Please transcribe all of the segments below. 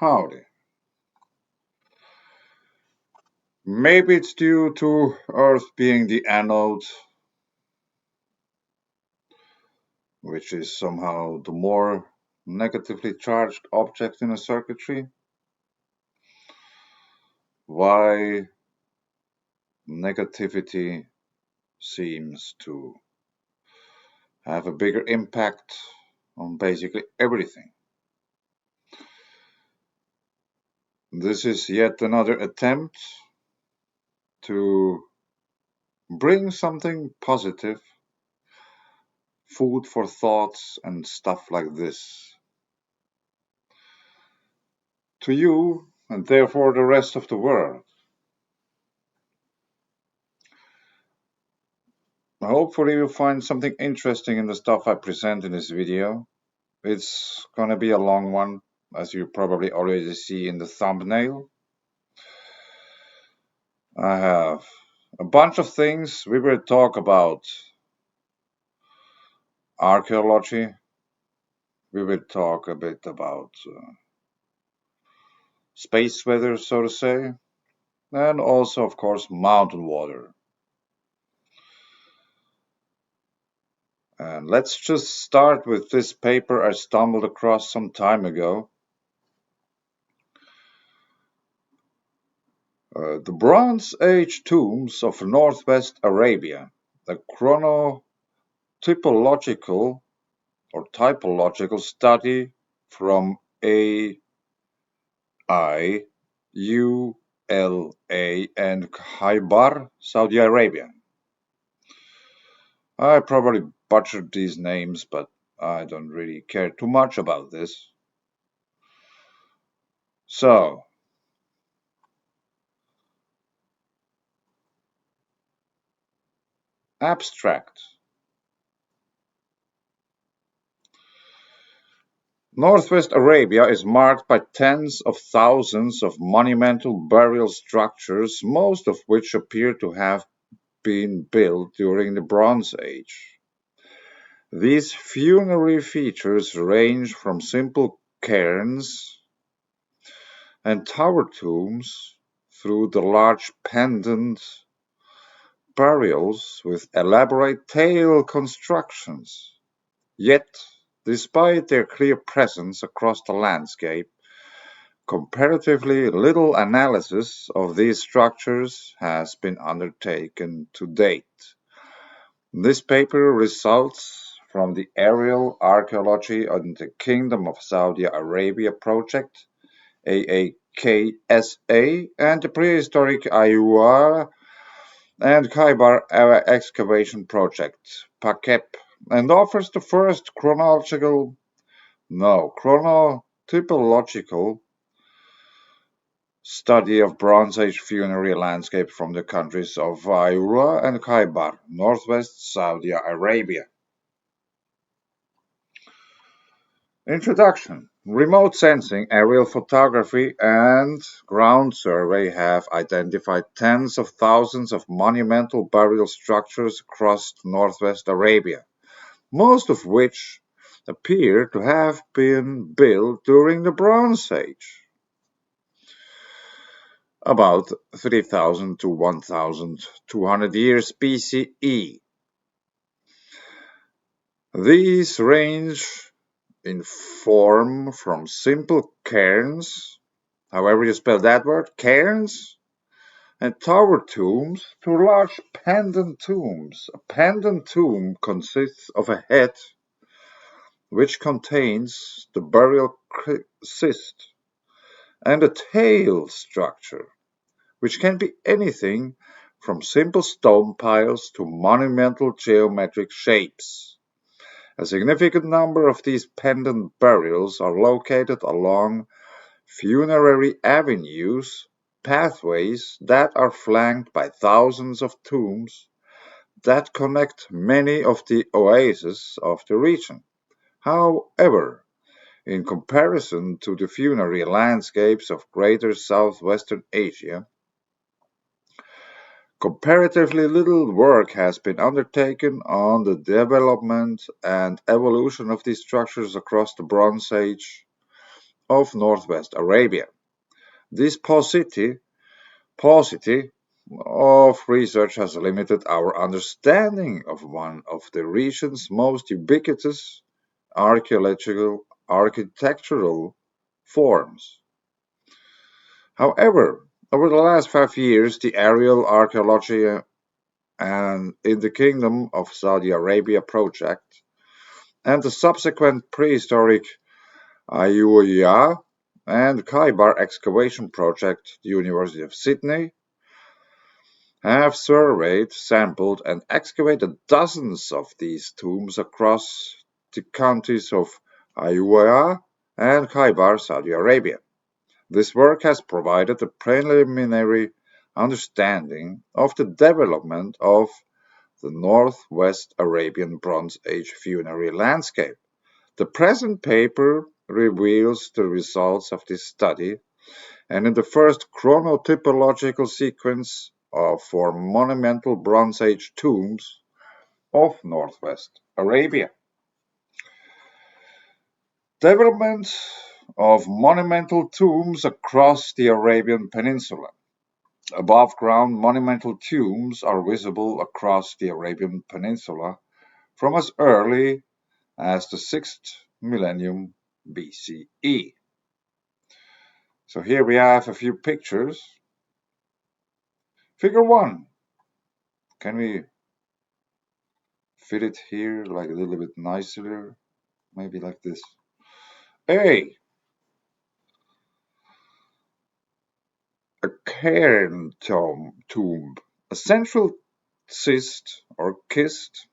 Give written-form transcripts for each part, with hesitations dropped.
Howdy. Maybe it's due to Earth being the anode, which is somehow the more negatively charged object in a circuitry. Why negativity seems to have a bigger impact on basically everything. This is yet another attempt to bring something positive, food for thoughts and stuff like this, to you and therefore the rest of the world. Hopefully you'll find something interesting in the stuff I present in this video. It's gonna be a long one, as you probably already see in the thumbnail. I have a bunch of things. We will talk about archaeology. We will talk a bit about space weather, so to say, and also, of course, mountain water. And let's just start with this paper I stumbled across some time ago. The Bronze Age tombs of northwest Arabia, a chronotypological or typological study from AIULA and Khaybar, Saudi Arabia. I probably butchered these names, but I don't really care too much about this. So, abstract. Northwest Arabia is marked by tens of thousands of monumental burial structures, most of which appear to have been built during the Bronze Age. These funerary features range from simple cairns and tower tombs through the large pendant burials with elaborate tail constructions. Yet, despite their clear presence across the landscape, comparatively little analysis of these structures has been undertaken to date. This paper results from the Aerial Archaeology in the Kingdom of Saudi Arabia project, AAKSA, and the Prehistoric Ayua and Khaybar Excavation Project, PAKEP, and offers the first chronotypological study of Bronze Age funerary landscape from the countries of Ayua and Khaybar, northwest Saudi Arabia. Introduction. Remote sensing, aerial photography, and ground survey have identified tens of thousands of monumental burial structures across northwest Arabia, most of which appear to have been built during the Bronze Age, about 3000 to 1200 years BCE. These range in form from simple cairns, however you spell that word, cairns, and tower tombs to large pendant tombs. A pendant tomb consists of a head which contains the burial cyst and a tail structure, which can be anything from simple stone piles to monumental geometric shapes. A significant number of these pendant burials are located along funerary avenues, pathways that are flanked by thousands of tombs that connect many of the oases of the region. However, in comparison to the funerary landscapes of greater southwestern Asia, comparatively little work has been undertaken on the development and evolution of these structures across the Bronze Age of northwest Arabia. This paucity of research has limited our understanding of one of the region's most ubiquitous architectural forms. However, over the last 5 years, the aerial archaeology and in the Kingdom of Saudi Arabia project and the subsequent prehistoric Ayutthaya and Khaybar excavation project, the University of Sydney, have surveyed, sampled, and excavated dozens of these tombs across the counties of Ayutthaya and Khaybar, Saudi Arabia. This work has provided a preliminary understanding of the development of the Northwest Arabian Bronze Age funerary landscape. The present paper reveals the results of this study, and in the first chronotypological sequence for monumental Bronze Age tombs of Northwest Arabia. Development of monumental tombs across the Arabian Peninsula. Above-ground monumental tombs are visible across the Arabian Peninsula from as early as the 6th millennium BCE. So here we have a few pictures. Figure 1. Can we fit it here like a little bit nicer? Maybe like this. A. A cairn tomb. A central cyst or kist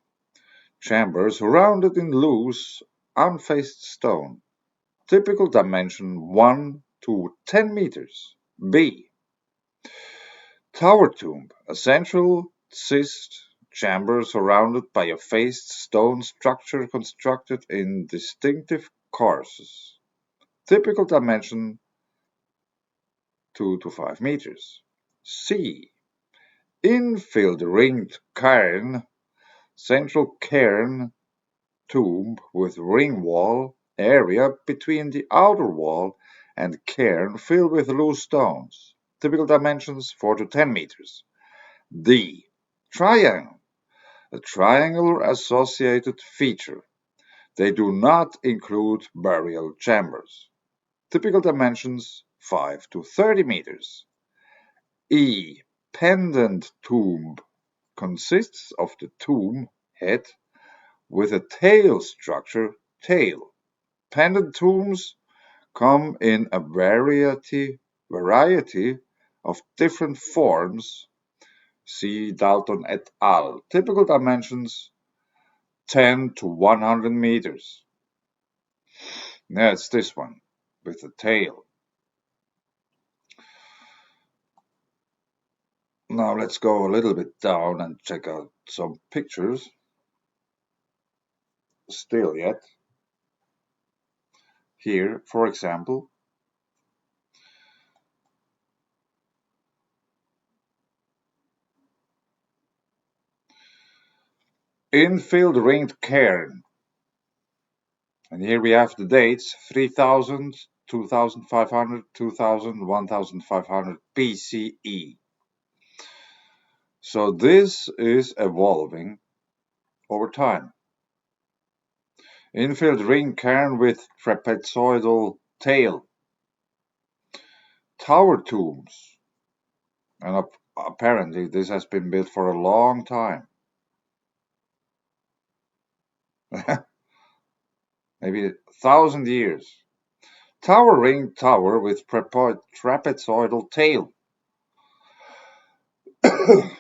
chamber surrounded in loose, unfaced stone. Typical dimension 1 to 10 meters. B. Tower tomb. A central cyst chamber surrounded by a faced stone structure constructed in distinctive courses. Typical dimension 2 to 5 meters. C. Infilled ringed cairn. Central cairn tomb with ring wall area between the outer wall and cairn filled with loose stones. Typical dimensions 4 to 10 meters. D. Triangle. A triangular associated feature. They do not include burial chambers. Typical dimensions 5 to 30 meters. E. Pendant tomb consists of the tomb head with a tail structure tail. Pendant tombs come in a variety of different forms. See Dalton et al. Typical dimensions 10 to 100 meters. Now it's this one with the tail. Now let's go a little bit down and check out some pictures. Still yet. Here, for example, infilled ringed cairn. And here we have the dates 3000, 2500, 2000, 1500 BCE. So this is evolving over time. Infilled ring cairn with trapezoidal tail. Tower tombs. And apparently this has been built for a long time. Maybe 1,000 years. Tower ring tower with trapezoidal tail.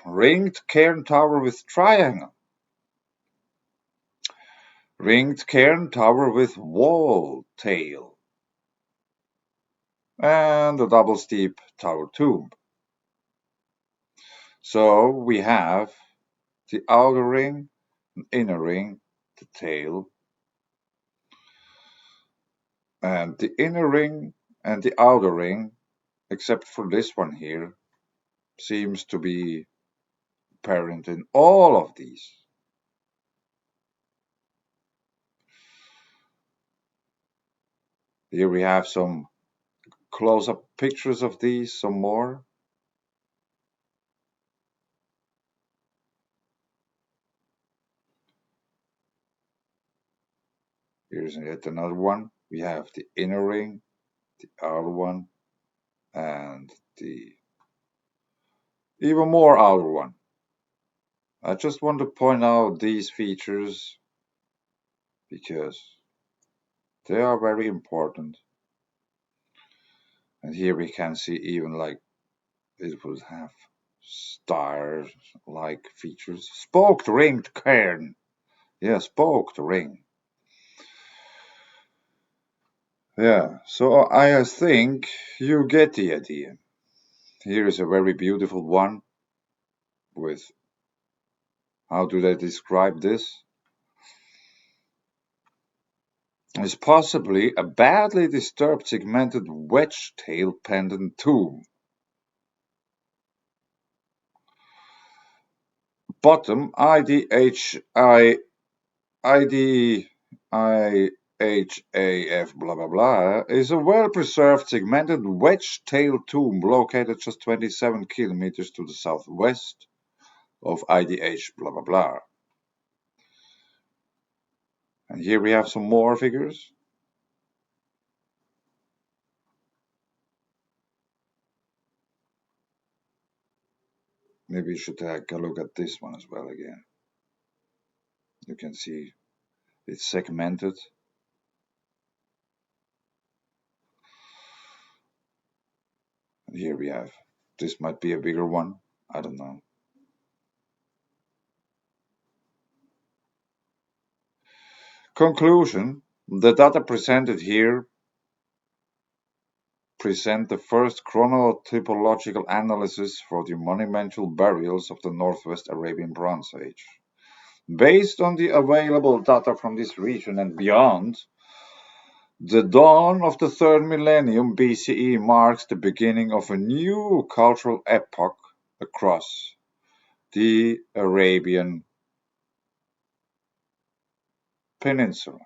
Ringed cairn tower with triangle. Ringed cairn tower with wall tail. And a double steep tower tomb. So we have the outer ring, an inner ring, the tail, and the inner ring and the outer ring, except for this one here, seems to be apparent in all of these. Here we have some close-up pictures of these, some more. Here's yet another one. We have the inner ring, the outer one, and the even more outer one. I just want to point out these features because they are very important. And here we can see even like it would have star-like features. Spoked ringed cairn. Yeah, spoked ring. Yeah, so I think you get the idea. Here is a very beautiful one with, how do they describe this? It's possibly a badly disturbed segmented wedge-tail pendant tomb. Bottom IDHI IDIHAF blah blah blah is a well-preserved segmented wedge-tail tomb located just 27 kilometers to the southwest of IDH blah blah blah. And here we have some more figures. Maybe you should take a look at this one as well again. You can see it's segmented. And here we have, this might be a bigger one, I don't know. Conclusion, the data presented here present the first chronotypological analysis for the monumental burials of the Northwest Arabian Bronze Age. Based on the available data from this region and beyond, the dawn of the third millennium BCE marks the beginning of a new cultural epoch across the Arabian Peninsula.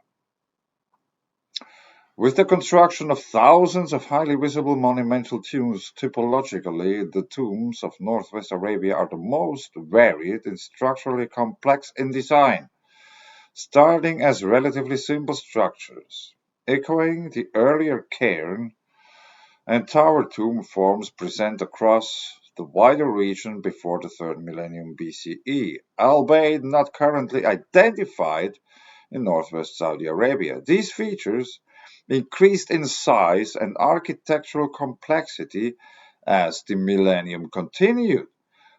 With the construction of thousands of highly visible monumental tombs, typologically, the tombs of Northwest Arabia are the most varied and structurally complex in design, starting as relatively simple structures, echoing the earlier cairn and tower tomb forms present across the wider region before the third millennium BCE, albeit not currently identified in northwest Saudi Arabia. These features increased in size and architectural complexity as the millennium continued.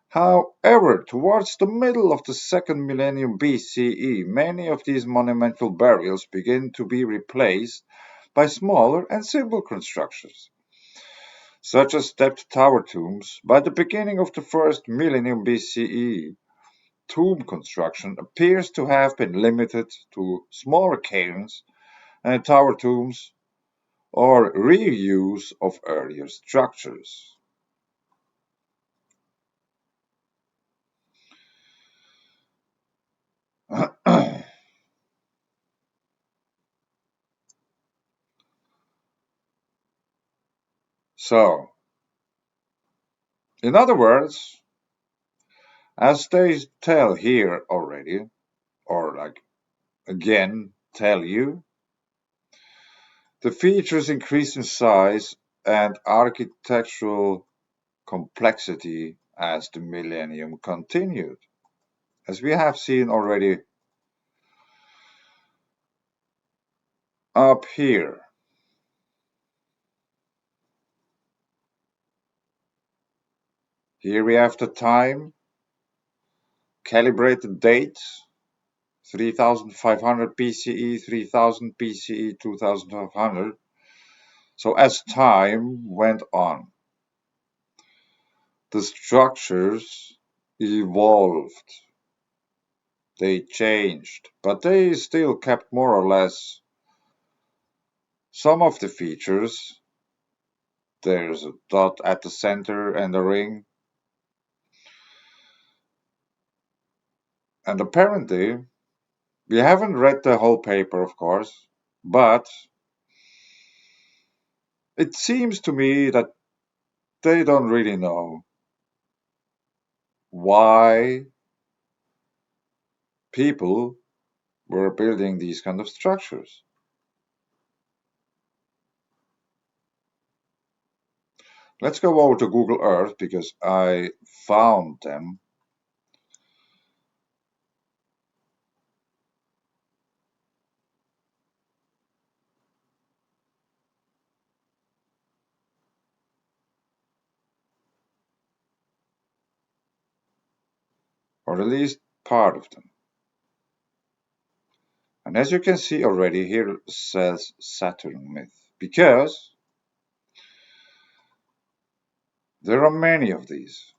However, towards the middle of the second millennium BCE, many of these monumental burials begin to be replaced by smaller and simple constructions, such as stepped tower tombs. By the beginning of the first millennium BCE, tomb construction appears to have been limited to smaller cairns and tower tombs or reuse of earlier structures. So, in other words, as they tell here already, or like again tell you, the features increase in size and architectural complexity as the millennium continued. As we have seen already up here, here we have the time, calibrated dates, 3500 BCE, 3000 BCE, 2500. So as time went on, the structures evolved, they changed, but they still kept more or less some of the features. There's a dot at the center and a ring. And apparently, we haven't read the whole paper, of course, but It seems to me that they don't really know why people were building these kind of structures. Let's go over to Google Earth because I found them. Or at least part of them. And as you can see already, here says Saturn myth, because there are many of these.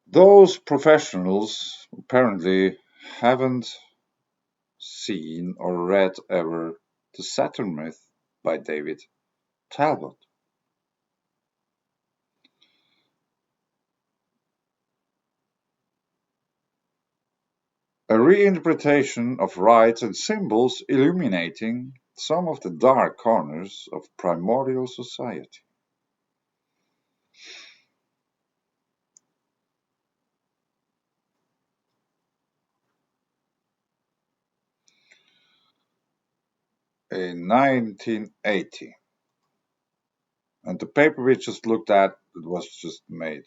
Those professionals apparently haven't seen or read ever The Saturn Myth by David Talbott. A reinterpretation of rites and symbols illuminating some of the dark corners of primordial society. In 1980. And the paper we just looked at, it was just made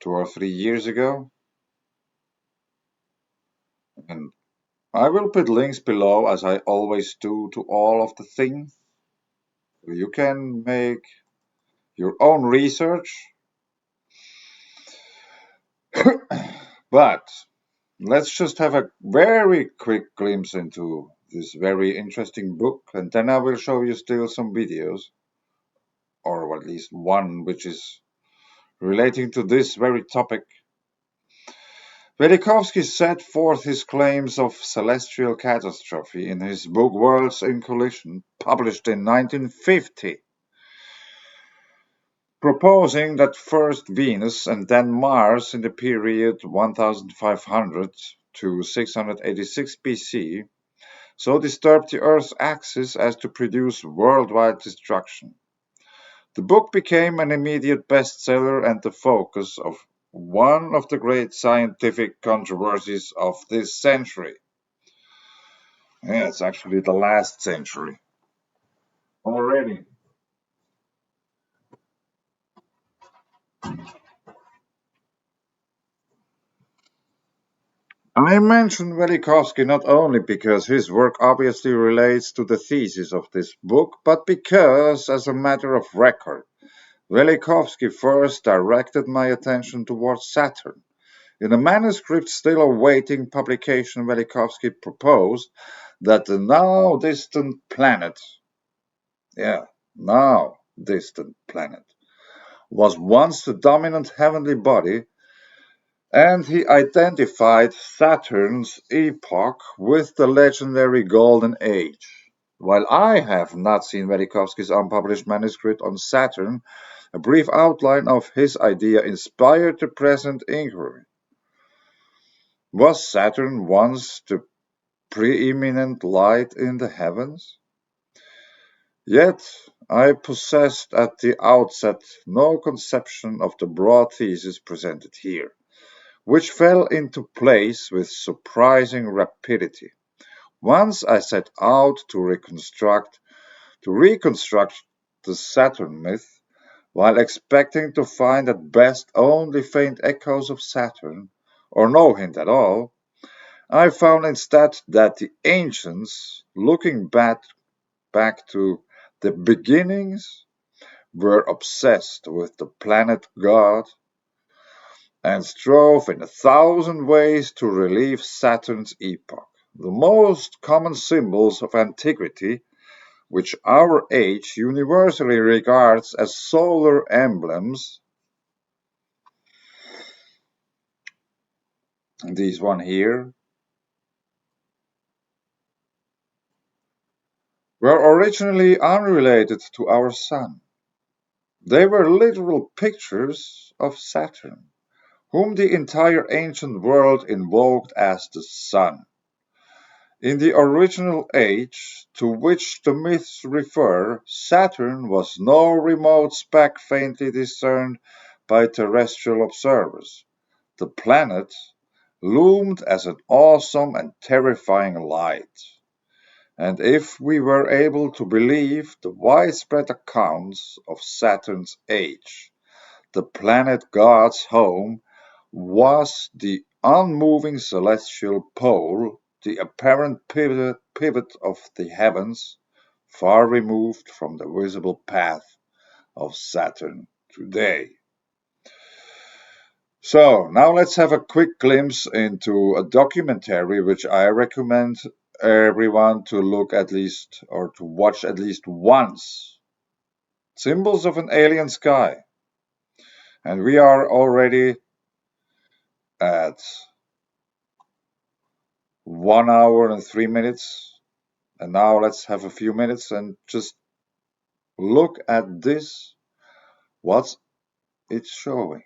2 or 3 years ago. And I will put links below, as I always do, to all of the things. You can make your own research. But let's just have a very quick glimpse into this very interesting book, and then I will show you still some videos, or at least one which is relating to this very topic. Velikovsky set forth his claims of celestial catastrophe in his book Worlds in Collision, published in 1950, proposing that first Venus and then Mars in the period 1500 to 686 BC so disturbed the Earth's axis as to produce worldwide destruction. The book became an immediate bestseller and the focus of one of the great scientific controversies of this century. Yeah, it's actually the last century already. I mention Velikovsky not only because his work obviously relates to the thesis of this book, but because, as a matter of record, Velikovsky first directed my attention towards Saturn. In a manuscript still awaiting publication, Velikovsky proposed that the now distant planet, yeah, now distant planet, was once the dominant heavenly body, and he identified Saturn's epoch with the legendary Golden Age. While I have not seen Velikovsky's unpublished manuscript on Saturn, a brief outline of his idea inspired the present inquiry. Was Saturn once the preeminent light in the heavens? Yet I possessed at the outset no conception of the broad thesis presented here, which fell into place with surprising rapidity. Once I set out to reconstruct the Saturn myth, while expecting to find at best only faint echoes of Saturn, or no hint at all, I found instead that the ancients, looking back to the beginnings, were obsessed with the planet God and strove in 1,000 ways to relieve Saturn's epoch. The most common symbols of antiquity, which our age universally regards as solar emblems, this one here, were originally unrelated to our Sun. They were literal pictures of Saturn, whom the entire ancient world invoked as the sun. In the original age to which the myths refer, Saturn was no remote speck faintly discerned by terrestrial observers. The planet loomed as an awesome and terrifying light. And if we were able to believe the widespread accounts of Saturn's age, the planet God's home was the unmoving celestial pole, the apparent pivot of the heavens, far removed from the visible path of Saturn today. So, now let's have a quick glimpse into a documentary which I recommend everyone to look at least or to watch at least once. Symbols of an Alien Sky. And we are already at 1 hour and 3 minutes. And now let's have a few minutes and just look at this, what it's showing.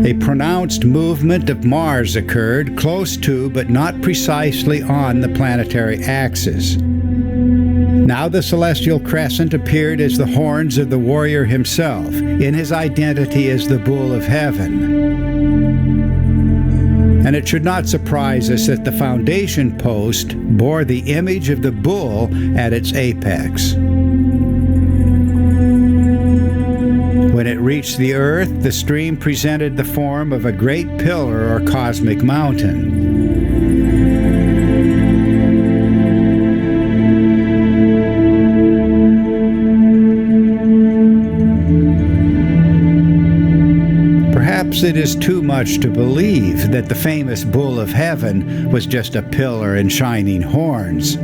A pronounced movement of Mars occurred close to but not precisely on the planetary axis. Now the celestial crescent appeared as the horns of the warrior himself, in his identity as the bull of heaven. And it should not surprise us that the foundation post bore the image of the bull at its apex. When it reached the Earth, the stream presented the form of a great pillar or cosmic mountain. Perhaps it is too much to believe that the famous bull of heaven was just a pillar and shining horns.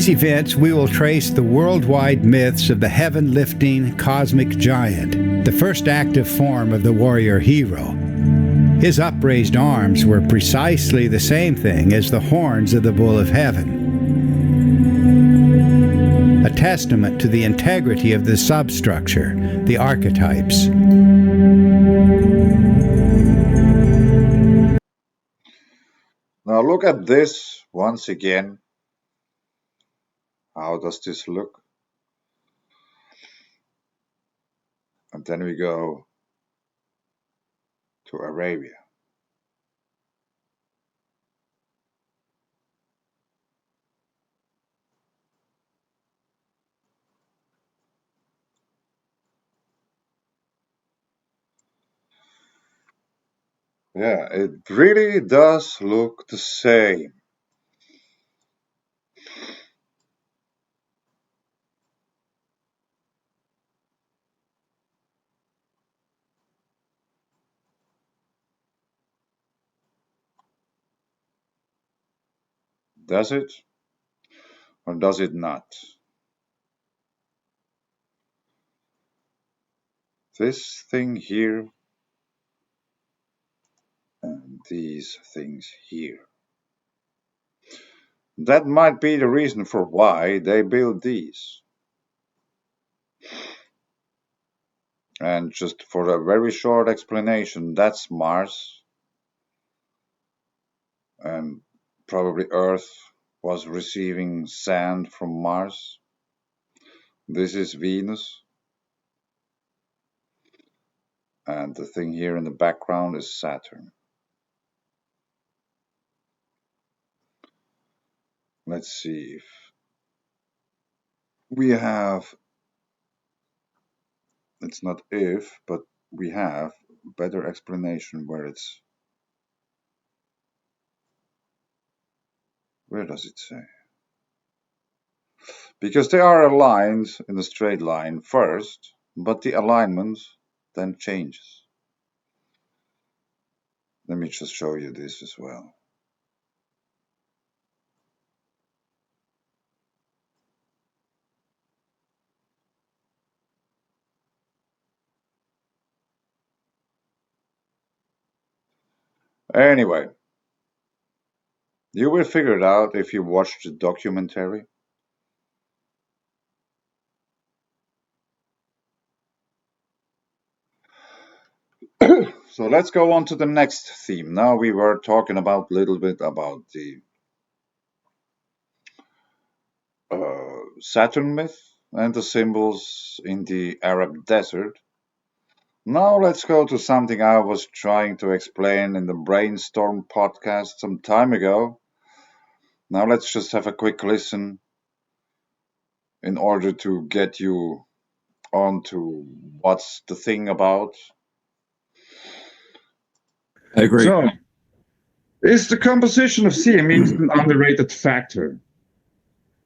Events, we will trace the worldwide myths of the heaven-lifting cosmic giant, the first active form of the warrior hero. His upraised arms were precisely the same thing as the horns of the bull of heaven, a testament to the integrity of the substructure, the archetypes. Now look at this once again. How does this look? And then we go to Arabia. Yeah, it really does look the same. Does it? Or does it not? This thing here and these things here. That might be the reason for why they built these. And just for a very short explanation, that's Mars. And probably Earth was receiving sand from Mars. This is Venus. And the thing here in the background is Saturn. Let's see if we have, it's not if, but we have a better explanation where it's, where does it say? Because they are aligned in a straight line first, but the alignment then changes. Let me just show you this as well. Anyway, you will figure it out if you watch the documentary. So let's go on to the next theme. Now we were talking about a little bit about the Saturn myth and the symbols in the Arab desert. Now let's go to something I was trying to explain in the Brainstorm podcast some time ago. Now let's just have a quick listen in order to get you on to what's the thing about. I agree. So, is the composition of CME an underrated factor?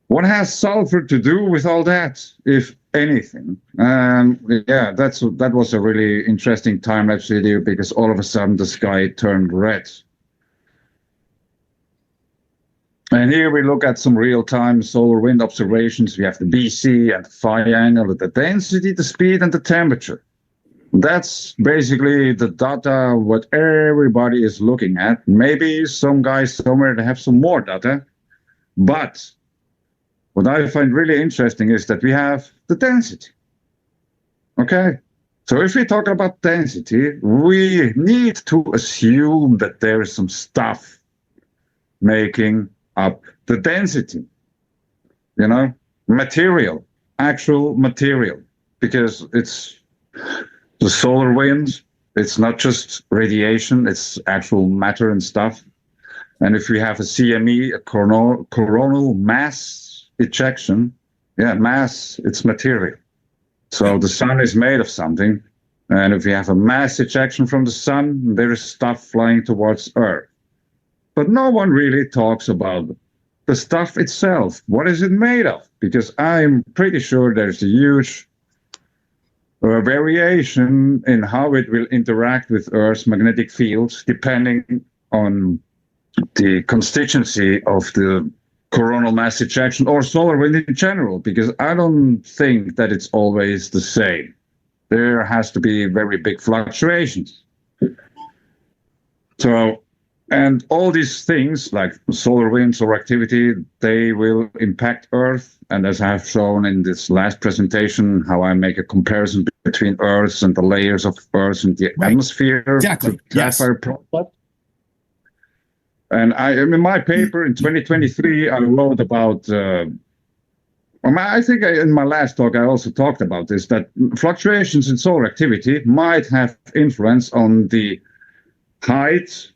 What has sulfur to do with all that, if anything? Yeah, that was a really interesting time-lapse video because all of a sudden the sky turned red. And here we look at some real-time solar wind observations. We have the BC and the phi angle, the density, the speed, and the temperature. That's basically the data what everybody is looking at. Maybe some guys somewhere have some more data, but what I find really interesting is that we have the density. Okay, so if we talk about density, we need to assume that there is some stuff making up the density. You know, material, actual material, because it's the solar wind, it's not just radiation, it's actual matter and stuff. And if we have a CME, a coronal mass ejection, yeah, mass, it's material. So the sun is made of something. And if we have a mass ejection from the sun, there is stuff flying towards Earth. But no one really talks about the stuff itself. What is it made of? Because I'm pretty sure there's a huge variation in how it will interact with Earth's magnetic fields, depending on the constituency of the coronal mass ejection or solar wind in general, because I don't think that it's always the same. There has to be very big fluctuations. So, and all these things like solar wind, solar activity, they will impact Earth. And as I have shown in this last presentation, how I make a comparison between Earth and the layers of Earth and the atmosphere. Exactly. Yes. And in my paper in 2023, I wrote about, I think in my last talk, I also talked about this, that fluctuations in solar activity might have influence on the height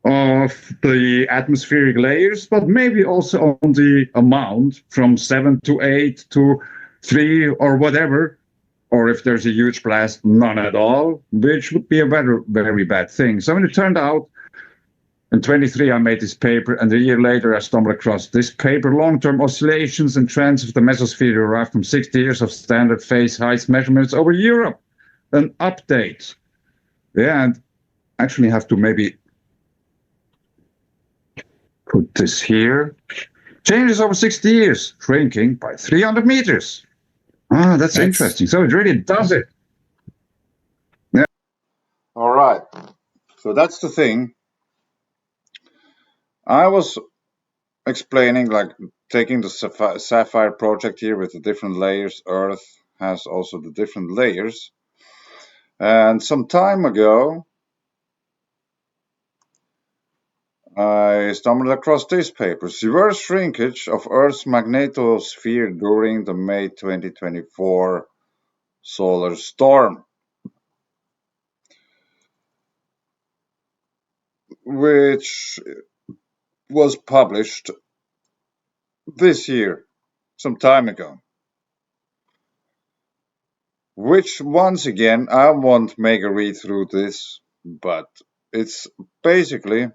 of the atmospheric layers, but maybe also on the amount from 7 to 8 to 3 or whatever, or if there's a huge blast, none at all, which would be a very, very bad thing. So when it turned out, in 23, I made this paper, and a year later, I stumbled across this paper, Long-Term Oscillations and Trends of the Mesosphere derived from 60 years of standard phase heights measurements over Europe. An update. Yeah, and actually have to maybe put this here. Changes over 60 years, shrinking by 300 meters. Ah, that's interesting. So it really does it. Yeah. All right. So that's the thing. I was explaining, like taking the Sapphire project here with the different layers. Earth has also the different layers. And some time ago, I stumbled across this paper, Severe Shrinkage of Earth's Magnetosphere During the May 2024 Solar Storm, which was published this year, some time ago. Which, once again, I won't make a read through this, but it's basically,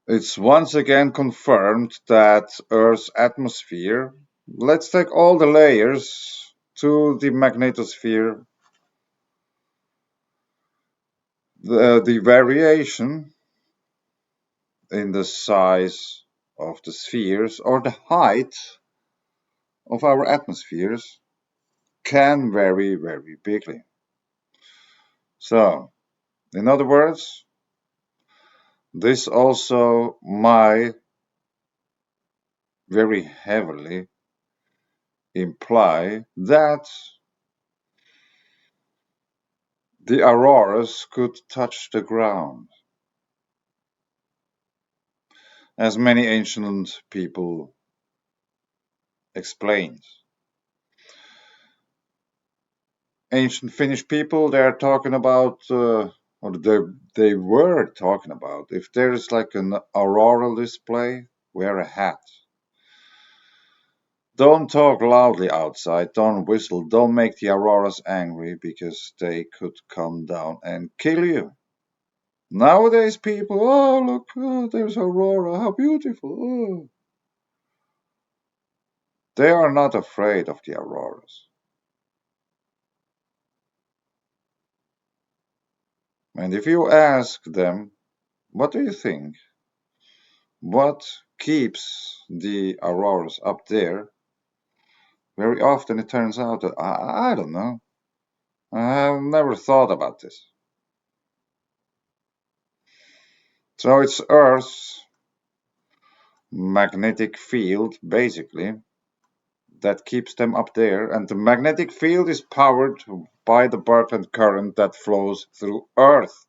it's once again confirmed that Earth's atmosphere, let's take all the layers to the magnetosphere, the variation in the size of the spheres or the height of our atmospheres can vary very bigly. So In other words, this also might very heavily imply that the auroras could touch the ground, as many ancient people explained. Ancient Finnish people, they're talking about, or they were talking about, if there's like an auroral display, wear a hat. Don't talk loudly outside, don't whistle, don't make the auroras angry, because they could come down and kill you. Nowadays people, oh look, oh, there's aurora, how beautiful. Oh. They are not afraid of the auroras. And if you ask them, what do you think? What keeps the auroras up there? Very often it turns out that I don't know. I have never thought about this. So it's Earth's magnetic field, basically, that keeps them up there. And the magnetic field is powered by the Birkeland current that flows through Earth.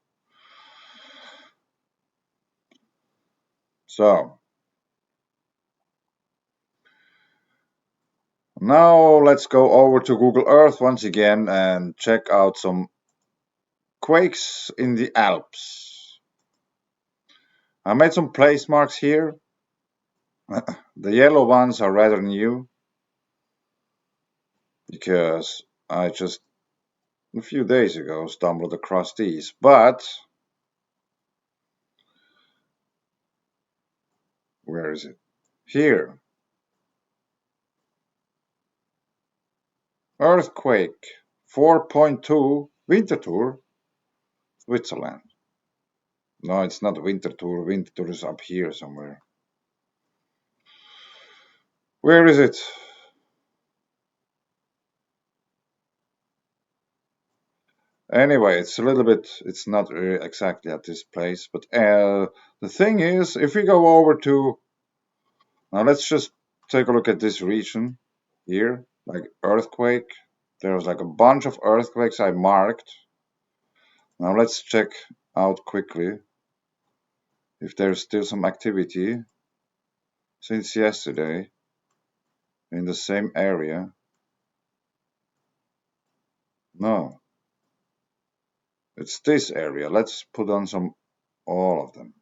So, now let's go over to Google Earth once again and check out some quakes in the Alps. I made some place marks here. The yellow ones are rather new because I just a few days ago stumbled across these, but where is it? Here. Earthquake 4.2 Winterthur, Switzerland. No, it's not Winterthur. Winterthur is up here somewhere. Where is it? Anyway, it's a little bit, it's not exactly at this place, but the thing is, if we go over to, now let's just take a look at this region here, like earthquake. There's like a bunch of earthquakes I marked. Now let's check out quickly if there's still some activity since yesterday in the same area. No, it's this area. Let's put on all of them.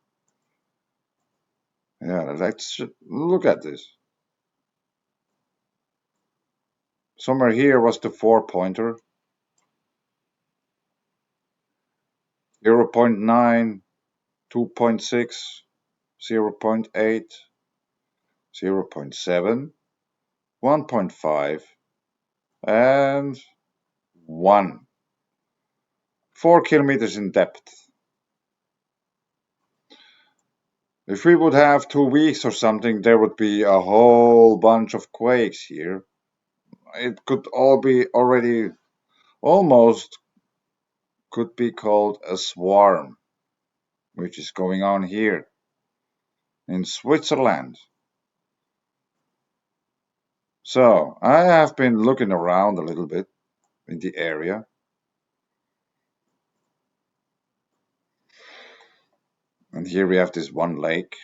Yeah, let's look at this. Somewhere here was the 4-pointer. 0.9, 2.6, 0.8, 0.7, 1.5, and 1. 4 kilometers in depth. If we would have 2 weeks or something, there would be a whole bunch of quakes here. It could all be already almost could be called a swarm, which is going on here in Switzerland. So I have been looking around a little bit in the area. And here we have this one lake.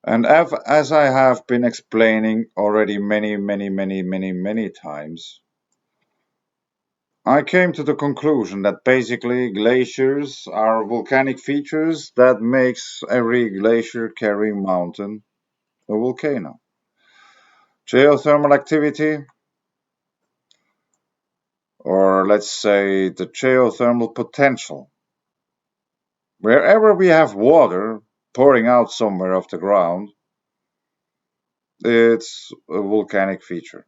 And as I have been explaining already many times, I came to the conclusion that basically glaciers are volcanic features that makes every glacier-carrying mountain a volcano. Geothermal activity, or let's say the geothermal potential. Wherever we have water pouring out somewhere off the ground, it's a volcanic feature,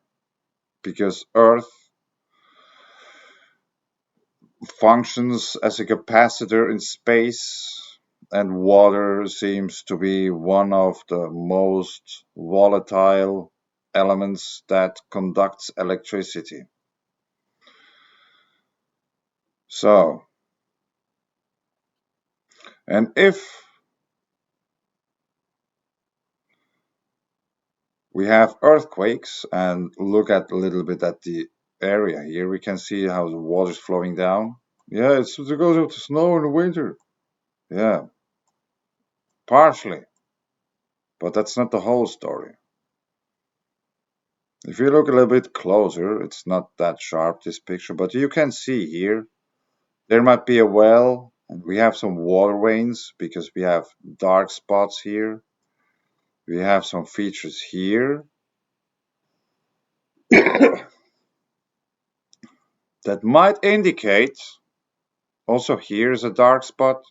because Earth functions as a capacitor in space, and water seems to be one of the most volatile elements that conducts electricity. So, and if we have earthquakes and look at a little bit at the area here, we can see how the water is flowing down. Yeah, it's because of the snow in the winter. Yeah, partially, but that's not the whole story. If you look a little bit closer, it's not that sharp, this picture, but you can see here, there might be a well, and we have some water veins because we have dark spots here. We have some features here that might indicate, also here is a dark spot.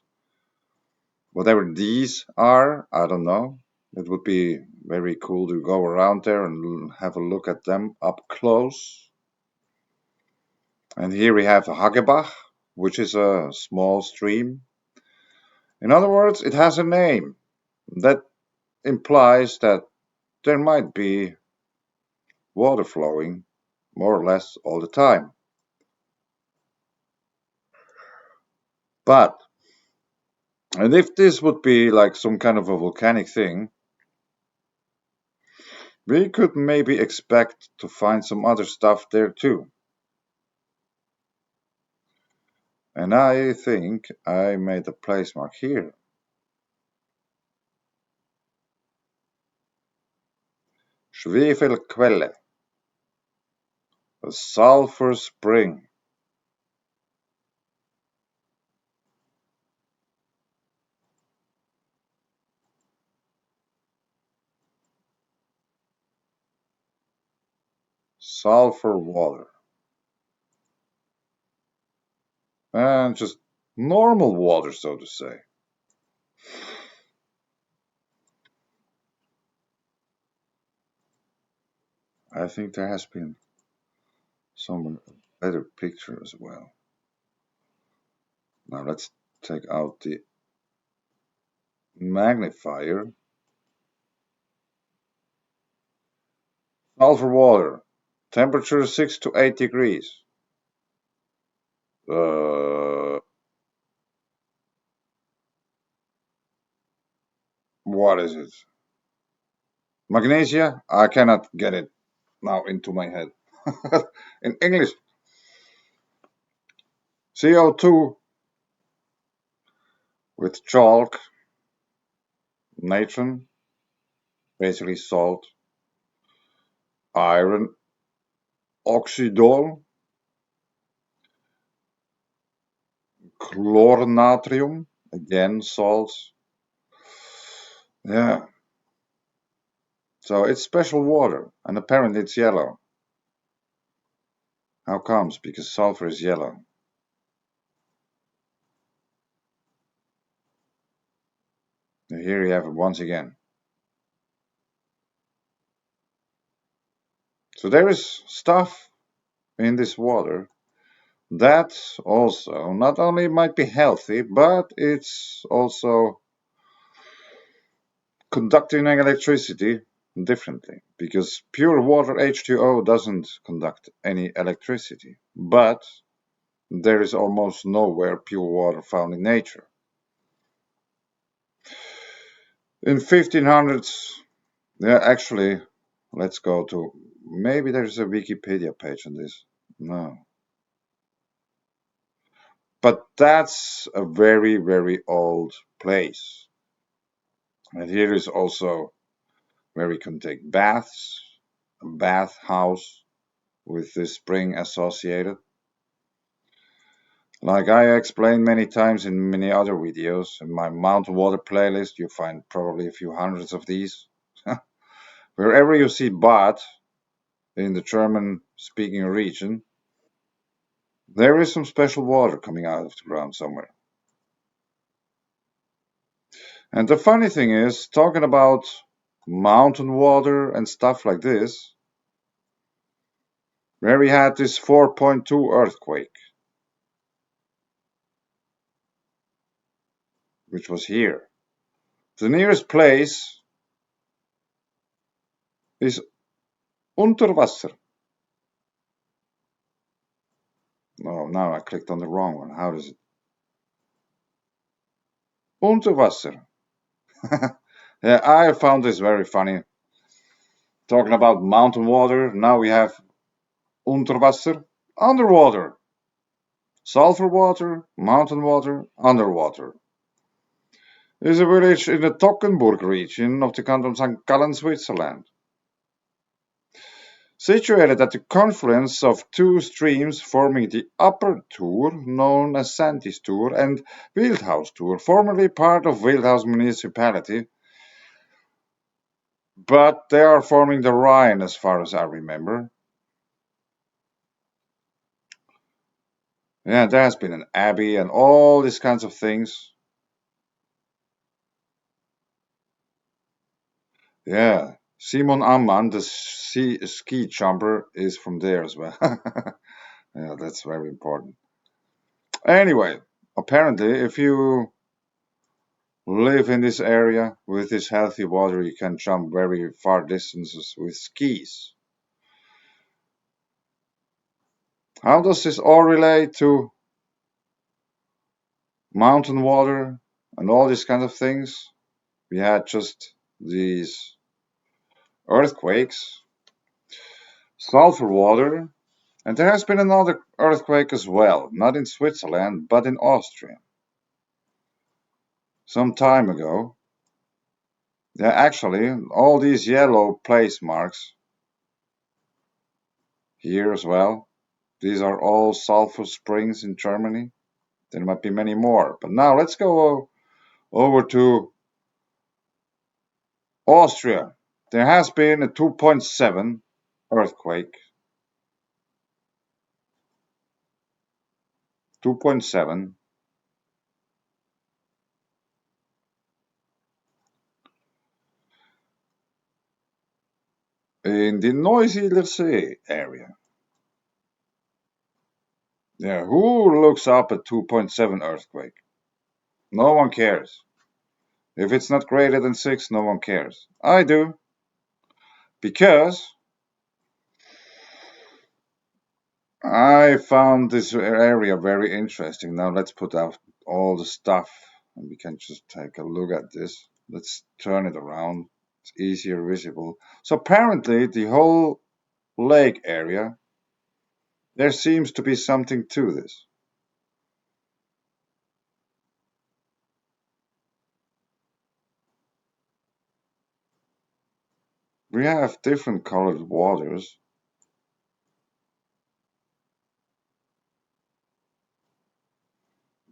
Whatever these are, I don't know. It would be very cool to go around there and have a look at them up close. And here we have a Hagebach, which is a small stream. In other words, it has a name. That implies that there might be water flowing more or less all the time. But, and if this would be like some kind of a volcanic thing, we could maybe expect to find some other stuff there too. And I think I made a place mark here. Schwefelquelle, a sulfur spring. Sulfur water. And just normal water, so to say. I think there has been some better picture as well. Now let's take out the magnifier. Sulfur water. Temperature 6 to 8 degrees. What is it? Magnesia? I cannot get it now into my head. In English. CO2 with chalk, natron, basically salt, iron, oxidol, chlornatrium, again salts. Yeah. So it's special water, and apparently it's yellow. How comes? Because sulfur is yellow. And here you have it once again. So there is stuff in this water that also not only might be healthy, but it's also conducting electricity differently, because pure water H2O doesn't conduct any electricity, but there is almost nowhere pure water found in nature. In 1500s, yeah, actually, let's go to, maybe there's a Wikipedia page on this. No. But that's a very, very old place. And here is also where we can take baths, a bath house with this spring associated. Like I explained many times in many other videos, in my MOUNTAINWATER playlist, you find probably a few hundreds of these. Wherever you see Bad in the German-speaking region, there is some special water coming out of the ground somewhere. And the funny thing is, talking about mountain water and stuff like this, where we had this 4.2 earthquake, which was here. The nearest place is Unterwasser. No, now I clicked on the wrong one. How does it? Unterwasser. Yeah, I found this very funny. Talking about mountain water, now we have Unterwasser, underwater. Sulfurwater, mountain water, underwater. It is a village in the Toggenburg region of the canton St. Gallen, Switzerland. Situated at the confluence of two streams forming the Upper Tour, known as Santis Tour, and Wildhaus Tour, formerly part of Wildhaus municipality, but they are forming the Rhine as far as I remember. Yeah, there has been an abbey and all these kinds of things. Yeah, Simon Amman, the ski jumper, is from there as well. Yeah, that's very important. Anyway, apparently, if you live in this area with this healthy water, you can jump very far distances with skis. How does this all relate to mountain water and all these kinds of things? We had just these earthquakes, sulfur water, and there has been another earthquake as well, not in Switzerland, but in Austria. Some time ago. Yeah, actually, all these yellow place marks here as well, these are all sulfur springs in Germany. There might be many more. But now let's go over to Austria. There has been a 2.7 earthquake. 2.7. In the Neusiedler See area. Yeah, who looks up at 2.7 earthquake? No one cares. If it's not greater than 6, no one cares. I do. Because I found this area very interesting. Now let's put out all the stuff and we can just take a look at this. Let's turn it around. It's easier visible. So apparently the whole lake area, there seems to be something to this. We have different colored waters.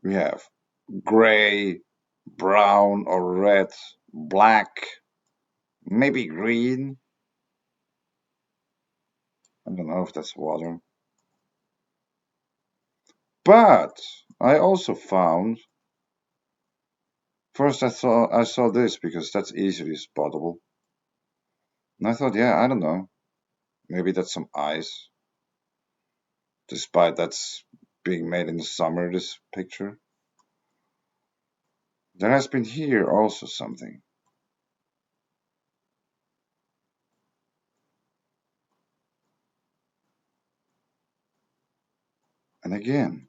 We have gray, brown or red, black, maybe green. I don't know if that's water. But I also found, first I saw this because that's easily spottable. And I thought, yeah, I don't know. Maybe that's some ice. Despite that's being made in the summer, this picture. There has been here also something. And again.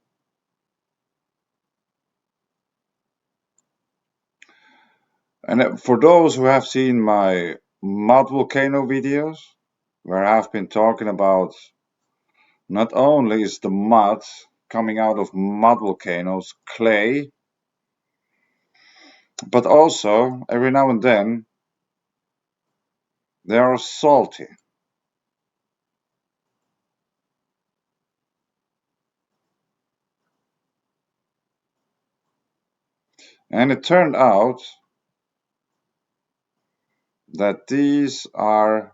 And for those who have seen my mud volcano videos, where I've been talking about not only is the mud coming out of mud volcanoes clay, but also every now and then they are salty. And it turned out that these are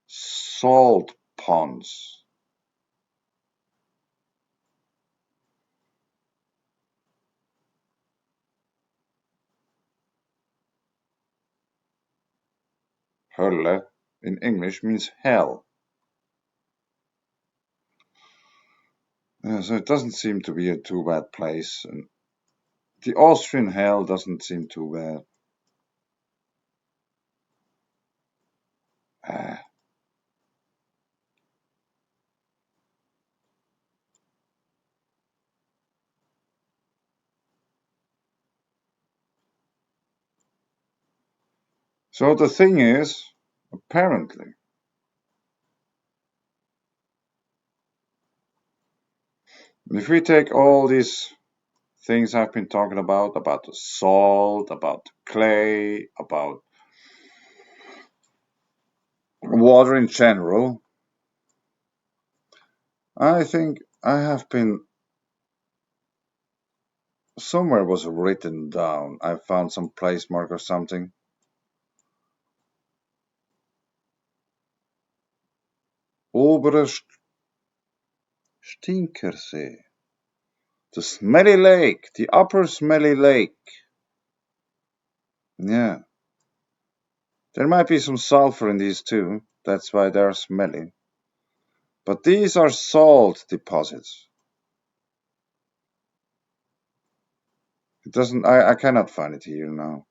salt ponds. Hölle in English means hell. So it doesn't seem to be a too bad place. And the Austrian hell doesn't seem too bad. So the thing is, apparently, if we take all these things I've been talking about the salt, about clay, about water in general, I think I have been, somewhere was written down, I found some place mark or something. Obere Stinkersee. The smelly lake, the upper smelly lake. Yeah. There might be some sulfur in these too, that's why they're smelly. But these are salt deposits. It doesn't, I cannot find it here now.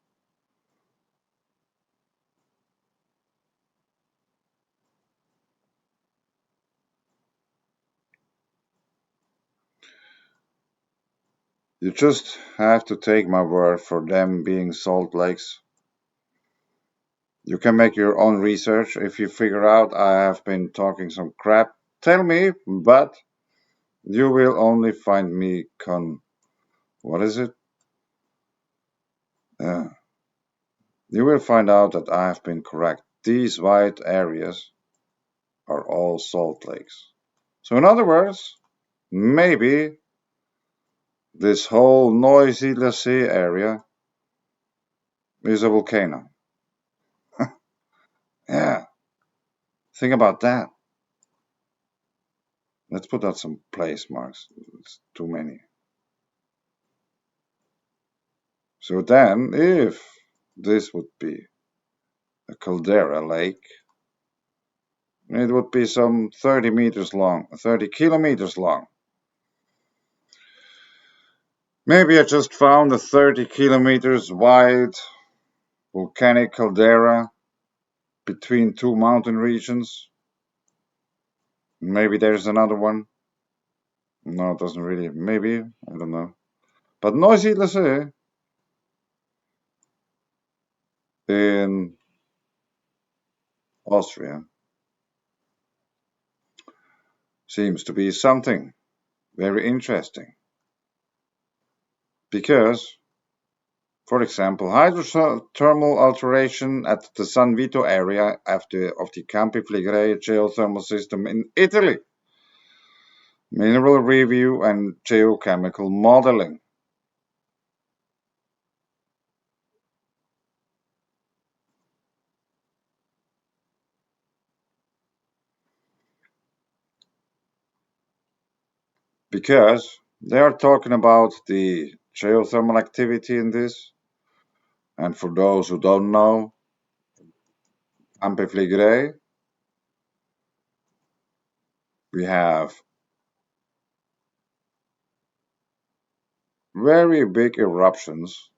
You just have to take my word for them being salt lakes. You can make your own research. If you figure out I have been talking some crap, tell me, but you will only find me what is it? You will find out that I have been correct. These white areas are all salt lakes. So in other words, maybe this whole noisy Sea area is a volcano. Yeah, think about that. Let's put out some place marks. It's too many. So then, if this would be a caldera lake, it would be some 30 meters long, 30 kilometers long. Maybe I just found a 30 kilometers wide volcanic caldera between two mountain regions. Maybe there's another one. No, it doesn't really. Maybe, I don't know. But Noisy Lassé in Austria seems to be something very interesting. Because, for example, hydrothermal alteration at the San Vito area of the Campi Flegrei geothermal system in Italy. Mineral review and geochemical modeling. Because they are talking about the geothermal activity in this. And for those who don't know, Campi Flegrei, we have very big eruptions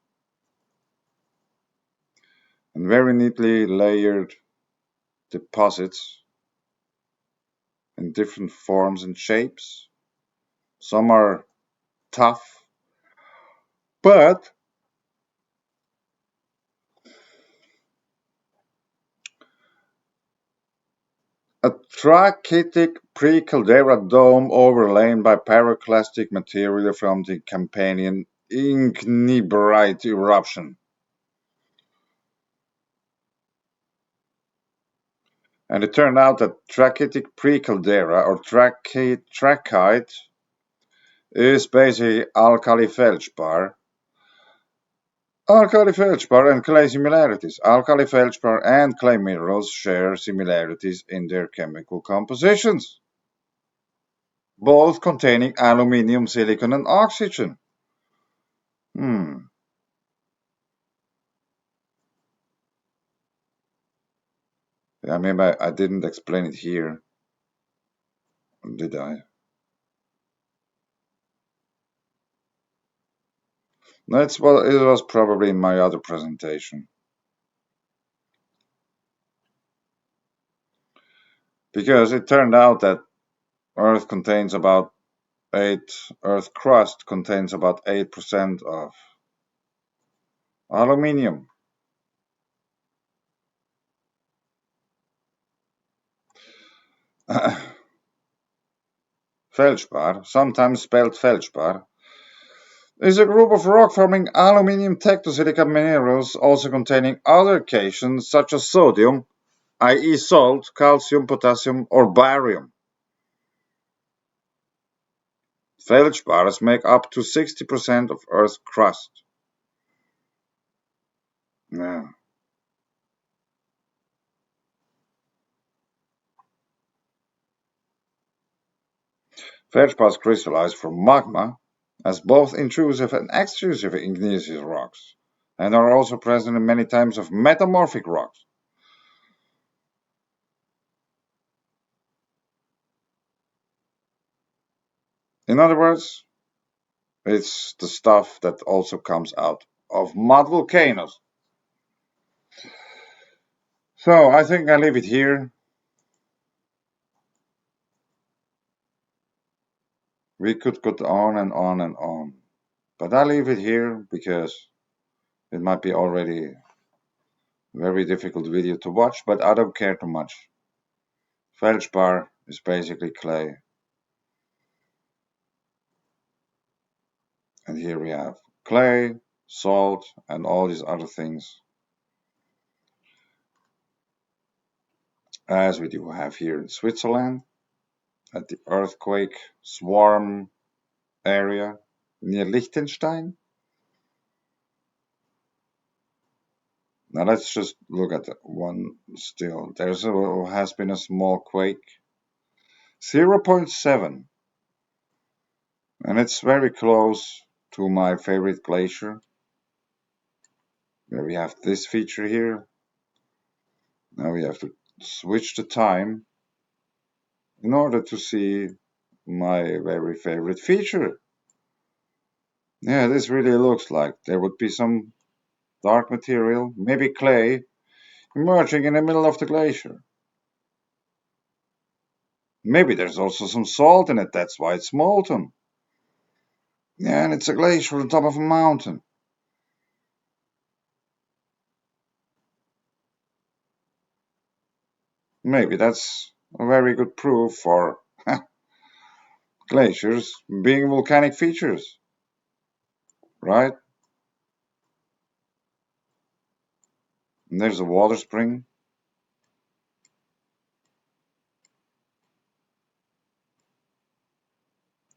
and very neatly layered deposits in different forms and shapes. Some are tough, but a trachytic pre-caldera dome overlain by pyroclastic material from the Campanian ignimbrite eruption. And it turned out that trachytic pre-caldera or trachyte is basically alkali feldspar. Alkali feldspar and clay similarities. Alkali feldspar and clay minerals share similarities in their chemical compositions, both containing aluminium, silicon, and oxygen. I mean, I didn't explain it here, did I? That's what it was probably in my other presentation. Because it turned out that Earth crust contains about 8% of aluminium. Feldspar, sometimes spelled Feldspar, is a group of rock-forming aluminium tectosilica minerals also containing other cations such as sodium, i.e. salt, calcium, potassium, or barium. Feldspars make up to 60% of Earth's crust. Yeah. Feldspars crystallize from magma as both intrusive and extrusive igneous rocks, and are also present in many types of metamorphic rocks. In other words, it's the stuff that also comes out of mud volcanoes. So I think I leave it here. We could go on and on and on, but I leave it here because it might be already a very difficult video to watch, but I don't care too much. Feldspar is basically clay. And here we have clay, salt, and all these other things, as we do have here in Switzerland at the earthquake swarm area near Liechtenstein. Now let's just look at one still. There has been a small quake, 0.7, and it's very close to my favorite glacier, where we have this feature here. Now we have to switch the time in order to see my very favorite feature. Yeah, this really looks like there would be some dark material, maybe clay, emerging in the middle of the glacier. Maybe there's also some salt in it, that's why it's molten. Yeah, and it's a glacier on top of a mountain. Maybe that's a very good proof for glaciers being volcanic features, right? And there's a water spring.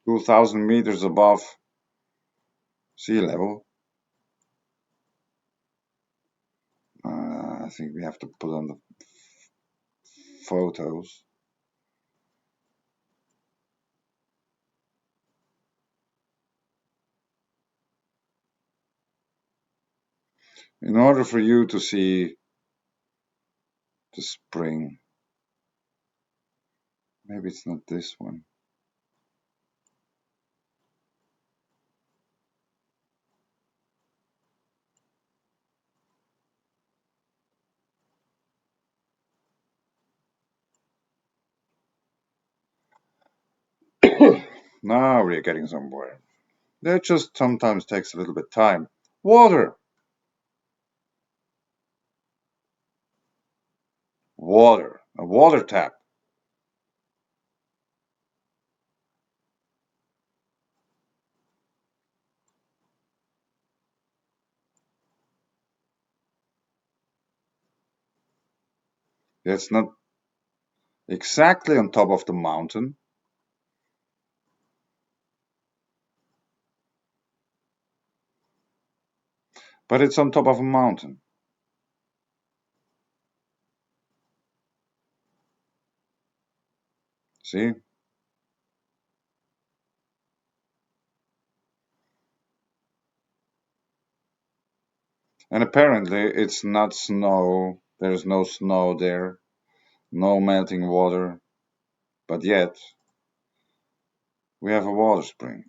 2,000 meters above sea level. I think we have to put on the photos. In order for you to see the spring, maybe it's not this one. Now we're getting somewhere. That just sometimes takes a little bit of time. Water. Water. A water tap. It's not exactly on top of the mountain, but it's on top of a mountain. See? And apparently it's not snow. There's no snow there, no melting water, but yet we have a water spring.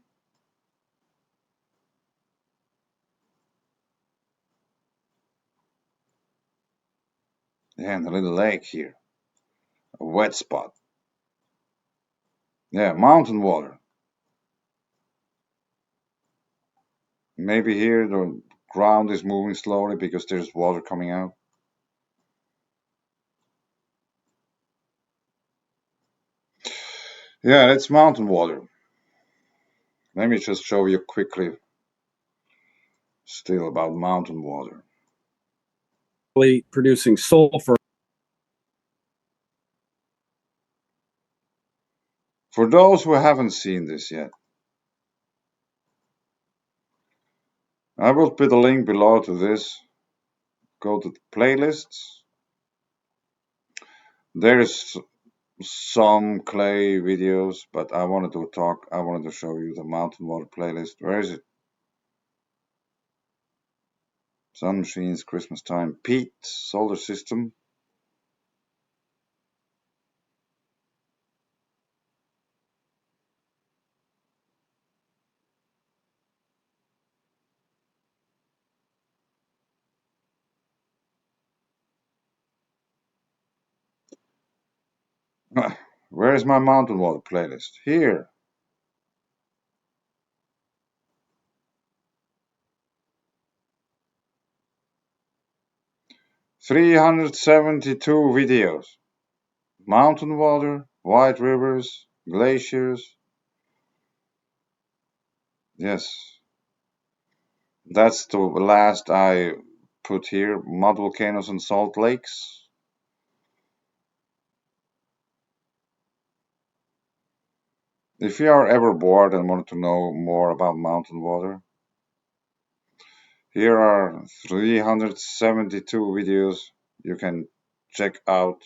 Yeah, and a little lake here, a wet spot. Yeah, mountain water. Maybe here the ground is moving slowly because there's water coming out. Yeah, it's mountain water. Let me just show you quickly still about mountain water. Producing sulfur. For those who haven't seen this yet, I will put a link below to this. Go to the playlists. There is some clay videos, but I wanted to show you the mountain water playlist. Where is it? Sun machines, Christmas time, peat, solar system. Where is my mountain water playlist? Here. "372 videos. Mountain water, white rivers, glaciers." Yes. That's the last I put here. Mud volcanoes and salt lakes. If you are ever bored and want to know more about mountain water, here are 372 videos you can check out.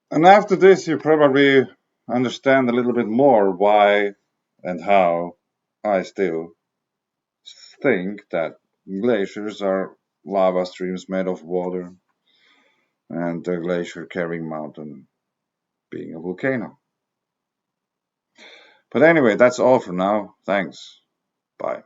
And after this, you probably understand a little bit more why and how I still think that glaciers are lava streams made of water, and the glacier carrying mountain being a volcano. But anyway, that's all for now. Thanks. Bye.